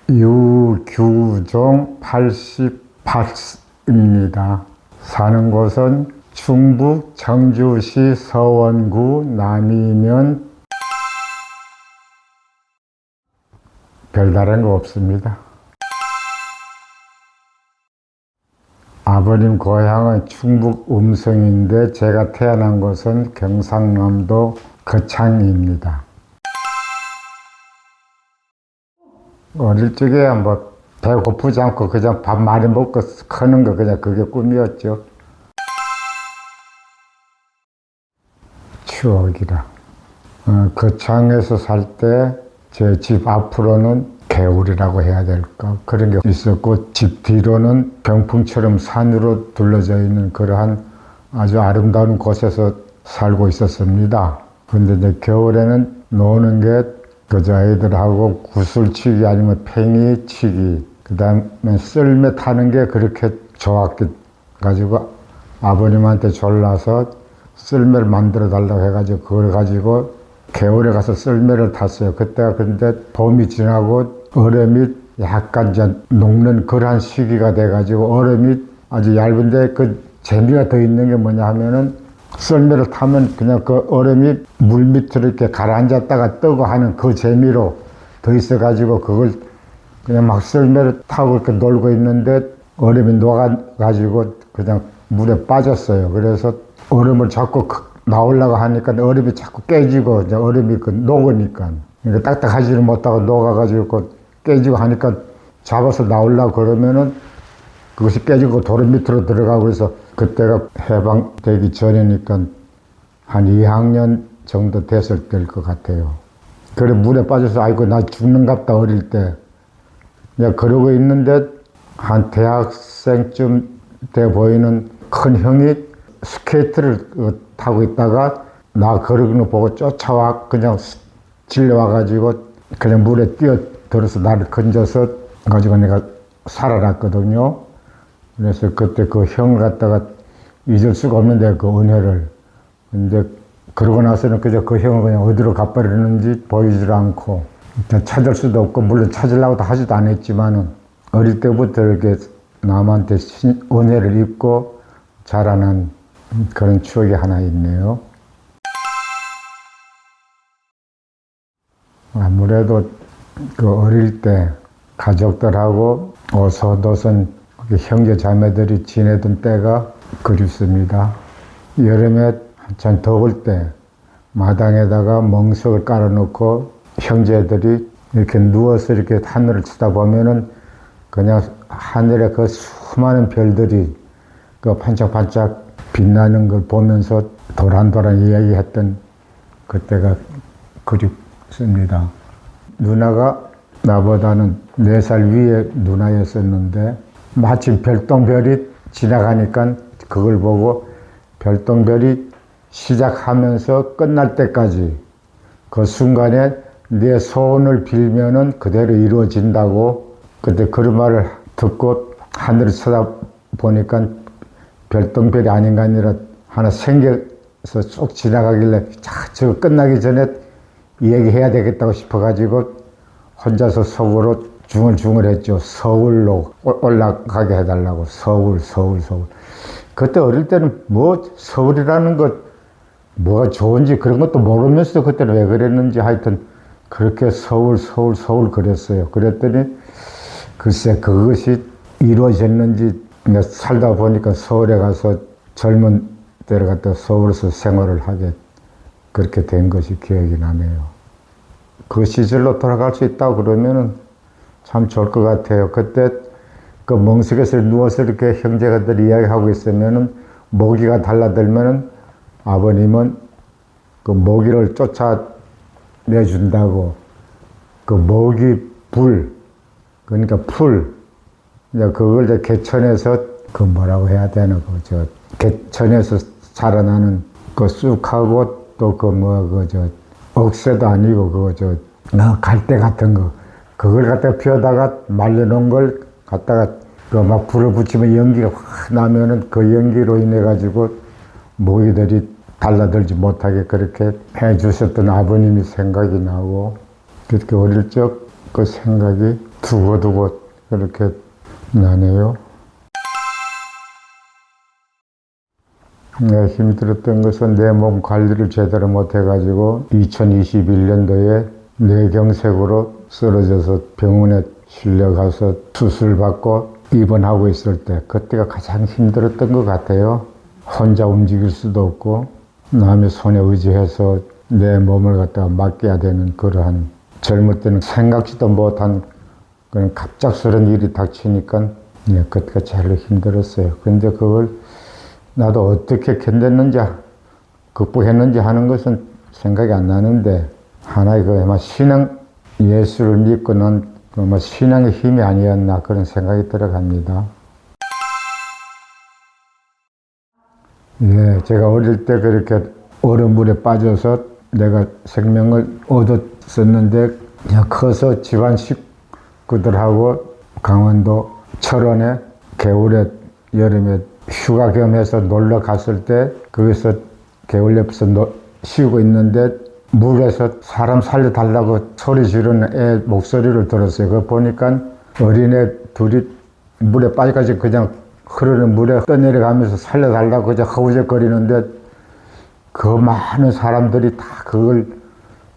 유규종 88입니다. 사는 곳은 충북 청주시 서원구 남이면. 별다른 거 없습니다. 아버님 고향은 충북 음성인데 제가 태어난 곳은 경상남도 거창입니다. 어릴 적에 뭐 배고프지 않고 그냥 밥 많이 먹고 크는 거 그냥 그게 꿈이었죠. 추억이라. 거창에서 살 때 제 집 앞으로는 개울이라고 해야 될까 그런 게 있었고, 집 뒤로는 병풍처럼 산으로 둘러져 있는 그러한 아주 아름다운 곳에서 살고 있었습니다. 근데 이제 겨울에는 노는 게 그저 애들하고 구슬치기 아니면 팽이치기, 그 다음에 썰매 타는 게 그렇게 좋았가지고 아버님한테 졸라서 썰매를 만들어 달라고 해가지고 그걸 가지고 겨울에 가서 썰매를 탔어요. 그때가 근데 봄이 지나고 얼음이 약간 이제 녹는 그러한 시기가 돼가지고 얼음이 아주 얇은데 그 재미가 더 있는 게 뭐냐 하면은 썰매를 타면 그냥 그 얼음이 물 밑으로 이렇게 가라앉았다가 뜨고 하는 그 재미로 더 있어가지고 그걸 그냥 막 썰매를 타고 이렇게 놀고 있는데 얼음이 녹아가지고 그냥 물에 빠졌어요. 그래서 얼음을 자꾸 나오려고 하니까 얼음이 자꾸 깨지고 이제 얼음이 녹으니까 그러니까 딱딱하지를 못하고 녹아가지고 깨지고 하니까 잡아서 나오려고 그러면은 그것이 깨지고 도로 밑으로 들어가고 그래서 그때가 해방되기 전이니까 한 2학년 정도 됐을 때일 것 같아요. 그래 물에 빠져서 아이고 나 죽는갑다 어릴 때. 내가 그러고 있는데 한 대학생쯤 돼 보이는 큰 형이 스케이트를 타고 있다가 나 그러는 거 보고 쫓아와 그냥 질려와가지고 그냥 물에 뛰어들어서 나를 건져서 가지고 내가 살아났거든요. 그래서 그때 그 형을 갖다가 잊을 수가 없는데 그 은혜를. 근데 그러고 나서는 그저 그 형을 그냥 어디로 가버리는지 보이질 않고 찾을 수도 없고 물론 찾으려고도 하지도 않았지만은 어릴 때부터 이렇게 남한테 은혜를 입고 자라난 그런 추억이 하나 있네요. 아무래도 그 어릴 때 가족들하고 오손도손 형제 자매들이 지내던 때가 그립습니다. 여름에 한참 더울 때 마당에다가 멍석을 깔아놓고 형제들이 이렇게 누워서 이렇게 하늘을 쳐다보면은 그냥 하늘에 그 수많은 별들이 그 반짝반짝 빛나는 걸 보면서 도란도란 이야기했던 그때가 그립습니다. 누나가 나보다는 4살 위에 누나였었는데 마침 별똥별이 지나가니까 그걸 보고 별똥별이 시작하면서 끝날 때까지 그 순간에 내 소원을 빌면은 그대로 이루어진다고 그때 그런 말을 듣고 하늘을 쳐다보니까 별똥별이 아닌가 아니라 하나 생겨서 쭉 지나가길래 저거 끝나기 전에 얘기해야 되겠다고 싶어가지고 혼자서 속으로 중얼중얼 했죠. 서울로 올라가게 해달라고. 서울. 그때 어릴 때는 뭐 서울이라는 것 뭐가 좋은지 그런 것도 모르면서 그때는 왜 그랬는지 하여튼 그렇게 서울 그랬어요. 그랬더니 글쎄 그것이 이루어졌는지 살다 보니까 서울에 가서 젊은 때를 갖다 서울에서 생활을 하게 그렇게 된 것이 기억이 나네요. 그 시절로 돌아갈 수 있다고 그러면은 참 좋을 것 같아요. 그때 그 멍석에서 누워서 이렇게 형제가들 이야기하고 있으면은 모기가 달라들면은 아버님은 그 모기를 쫓아내준다고 그 모기 불, 그러니까 풀, 이제 그걸 이제 개천에서 그 뭐라고 해야 되나, 개천에서 자라나는 그 쑥하고 또 억새도 아니고 갈대 같은 거, 그걸 갖다가 피워다가 말려놓은 걸 갖다가 그 막 불을 붙이면 연기가 확 나면은 그 연기로 인해 가지고 모기들이 달라들지 못하게 그렇게 해 주셨던 아버님이 생각이 나고 그렇게 어릴 적 그 생각이 두고두고 그렇게 나네요. 내가 힘들었던 것은 내 몸 관리를 제대로 못해가지고 2021년도에 뇌경색으로 쓰러져서 병원에 실려가서 수술받고 입원하고 있을 때 그때가 가장 힘들었던 것 같아요. 혼자 움직일 수도 없고 남의 손에 의지해서 내 몸을 갖다가 맡겨야 되는 그러한 젊을 때는 생각지도 못한 그런 갑작스러운 일이 닥치니까 그때가 제일 힘들었어요. 근데 그걸 나도 어떻게 견뎠는지 극복했는지 하는 것은 생각이 안 나는데 하나의 그 아마 신앙 예수를 믿고 난 아마 신앙의 힘이 아니었나 그런 생각이 들어갑니다. 예, 제가 어릴 때 그렇게 얼음물에 빠져서 내가 생명을 얻었었는데 커서 집안 식구들하고 강원도 철원에 겨울에 여름에 휴가 겸해서 놀러 갔을 때 거기서 개울 옆에서 쉬고 있는데 물에서 사람 살려달라고 소리 지르는 애 목소리를 들었어요. 그거 보니까 어린애 둘이 물에 빠져가지고 그냥 흐르는 물에 떠내려가면서 살려달라고 그냥 허우적거리는데 그 많은 사람들이 다 그걸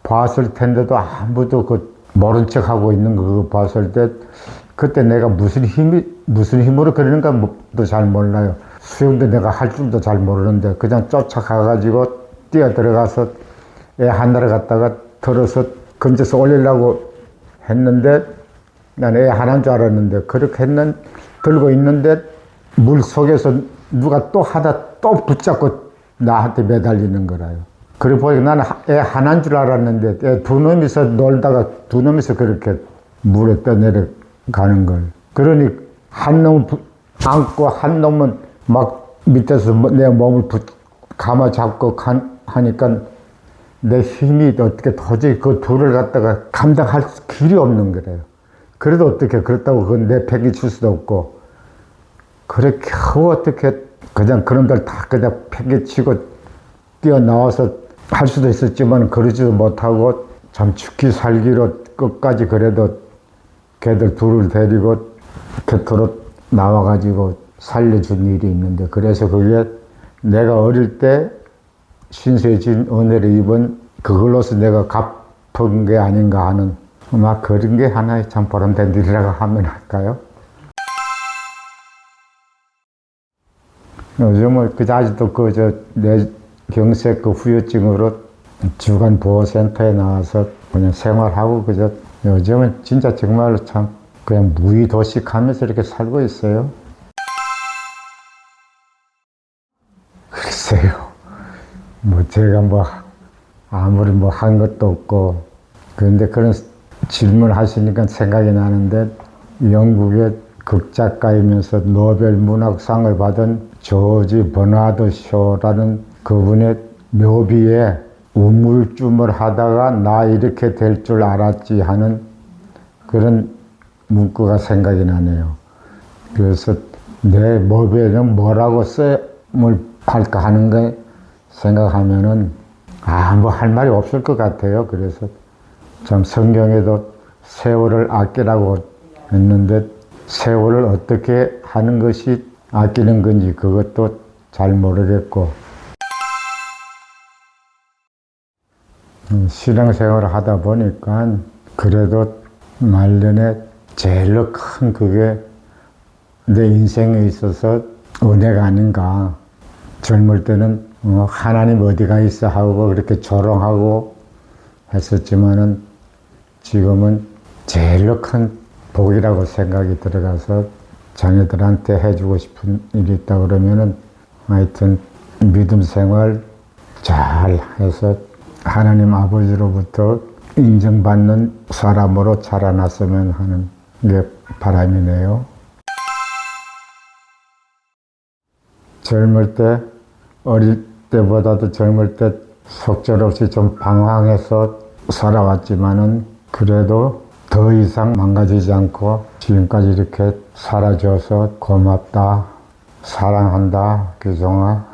봤을 텐데도 아무도 그 모른 척 하고 있는 거 봤을 때 그때 내가 무슨 힘으로 그러는가도 잘 몰라요. 수영도 내가 할 줄도 잘 모르는데 그냥 쫓아가가지고 뛰어 들어가서 애 하나를 갖다가 들어서 건져서 올리려고 했는데 난 애 하나인 줄 알았는데 그렇게 들고 있는데 물 속에서 누가 또 하나 또 붙잡고 나한테 매달리는 거라요. 그래 보니까 나는 애 하나인 줄 알았는데 애 두 놈이서 놀다가 두 놈이서 그렇게 물에 떠내려가는 걸. 그러니 한 놈은 안고 한 놈은 막 밑에서 내 몸을 감아 잡고 하니까 내 힘이 어떻게 도저히 그 둘을 갖다가 감당할 길이 없는 거래요. 그래도 어떻게 그렇다고 그건 내 팽이 칠 수도 없고 그래 겨우 어떻게 그냥 그놈들 다 그냥 팽이 치고 뛰어나와서 할 수도 있었지만 그러지도 못하고 참 죽기 살기로 끝까지 그래도 걔들 둘을 데리고 곁으로 나와가지고 살려준 일이 있는데 그래서 그게 내가 어릴 때 신세진 은혜를 입은 그걸로서 내가 갚은 게 아닌가 하는 막 그런 게 하나의 참 보람된 일이라고 하면 할까요? 요즘은 아직도 내 경색 후유증으로 주간 보호센터에 나와서 그냥 생활하고 요즘은 진짜 정말로 참 그냥 무의도식하면서 이렇게 살고 있어요. 글쎄요. 제가 아무리 한 것도 없고, 그런데 그런 질문을 하시니까 생각이 나는데, 영국의 극작가이면서 노벨 문학상을 받은 조지 버나드 쇼라는 그분의 묘비에 우물쭈물 하다가 나 이렇게 될 줄 알았지 하는 그런 문구가 생각이 나네요. 그래서 내 묘비에는 뭐라고 쓰임을 할까 하는 거 생각하면은 할 말이 없을 것 같아요. 그래서 참 성경에도 세월을 아끼라고 했는데 세월을 어떻게 하는 것이 아끼는 건지 그것도 잘 모르겠고 신앙생활을 하다 보니까 그래도 말년에 제일 큰 그게 내 인생에 있어서 은혜가 아닌가. 젊을 때는 하나님 어디가 있어 하고 그렇게 조롱하고 했었지만은 지금은 제일 큰 복이라고 생각이 들어가서 자녀들한테 해주고 싶은 일이 있다 그러면은 하여튼 믿음 생활 잘 해서 하나님 아버지로부터 인정받는 사람으로 자라났으면 하는 게 바람이네요. 젊을 때, 어릴 때보다도 젊을 때 속절없이 좀 방황해서 살아왔지만은 그래도 더 이상 망가지지 않고 지금까지 이렇게 살아줘서 고맙다, 사랑한다, 규정아.